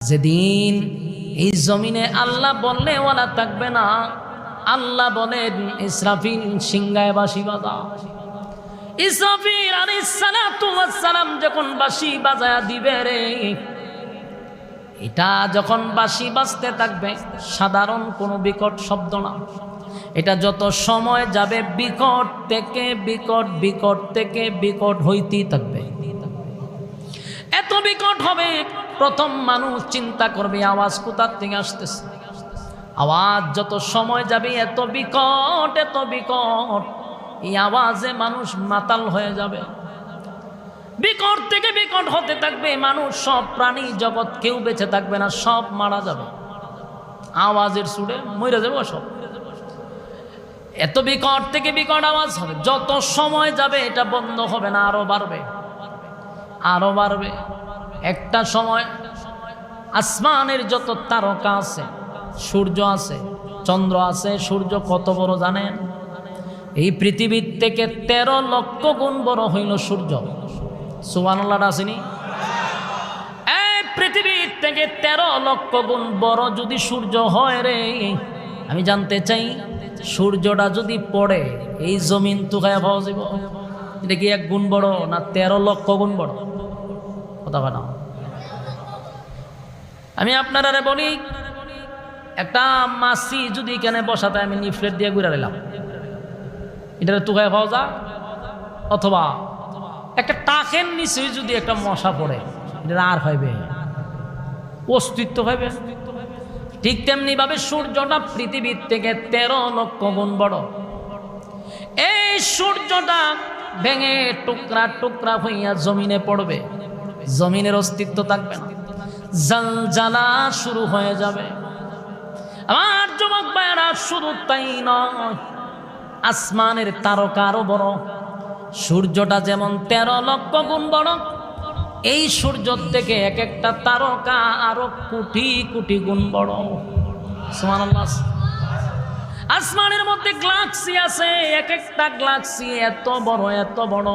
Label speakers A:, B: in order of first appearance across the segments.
A: যেদিন এই জমিনে আল্লাহ বললে ওয়ালা থাকবে না, আল্লাহ বলেন ইসরাফিল সিংহায় বাঁশি বাজা। ইসরাফিল আলাইহিস সালাতু ওয়াস সালাম যখন বাঁশি বাজায়া দিবে রে, এটা যখন বাঁশি বাজতে থাকবে সাধারণ কোনো বিকট শব্দ না, এটা যত সময় যাবে বিকট থেকে বিকট, বিকট থেকে বিকট হইতেই থাকবে। এত বিকট হবে প্রথম মানুষ চিন্তা করবে আওয়াজ কোথা থেকে আসতেছে। আওয়াজ যত সময় যাবে এত বিকট, এত বিকট, এই আওয়াজে মানুষ মাতাল হয়ে যাবে। বিকট থেকে বিকট হতে থাকবে, মানুষ সব প্রাণী জগৎ কেউ বেঁচে থাকবে না, সব মারা যাবে আওয়াজের সুরে, মরে যাবে সব। এত বিকট থেকে বিকট আওয়াজ হবে, যত সময় যাবে এটা বন্ধ হবে না, আরো বাড়বে আরো বাড়বে। একটা সময় আসমানের যত তারকা আছে, সূর্য আছে, চন্দ্র আছে, সূর্য কত বড় জানেন? এই পৃথিবীর থেকে 13 লক্ষ গুণ বড় হইল সূর্য। সুবহানাল্লাহ আসেনি? এই পৃথিবীর থেকে 13 লক্ষ গুণ বড় যদি সূর্য হয় রে, আমি জানতে চাই সূর্যটা যদি পড়ে এই জমিন তো খায়া পাওয়া যাব? এটা কি 1 গুণ বড় না 13 লক্ষ গুণ বড়? কথা বলা। আমি আপনারা বলি, একটা মাছি যদি এখানে বসাতে আমি নিফলেট দিয়ে ঘুরে নিলাম, এটা তুকায় পাওয়া যা? অথবা একটা টাকের নিচে যদি একটা মশা পড়ে, এটা আর পাইবে অস্তিত্ব পাইবে? ঠিক তেমনি ভাবে সূর্যটা পৃথিবীর থেকে 13 লক্ষ গুণ বড়। এই সূর্যটা ভেঙে টুকরা টুকরা হইয়া জমিনে পড়বে, জমিনের অস্তিত্ব থাকবে না, জালজালা শুরু হয়ে যাবে। আমার যুবক ভাইয়েরা, শুধু তাই নয়, আসমানের তারকা আরো বড়। সূর্যটা যেমন 13 লক্ষ গুণ বড়, এই সূর্য থেকে এক একটা তারকা আরো কোটি কোটি গুণ বড়। সুবহানাল্লাহ। আসমানের মধ্যে গ্যালাক্সি আছে, এক একটা গ্যালাক্সি এত বড় এত বড়,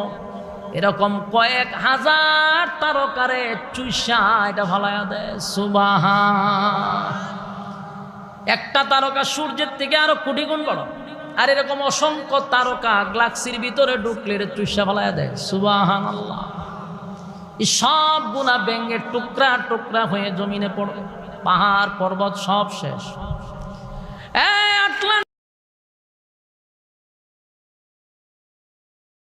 A: এরকম কয়েক হাজার তারকারে চুষা এটা ফালায়া দেয়। সুবহান। একটা তারকা সূর্যের থেকে আরো কোটি গুণ বড়, আর এরকম অসংখ্য তারকা গ্যালাক্সির ভিতরে ঢুকলে চুষা ফালায়া দেয়। সুবহানাল্লাহ। এই সব গুণা ভেঙে টুকরা টুকরা হয়ে জমিনে পড়বে, পাহাড় পর্বত সব শেষ।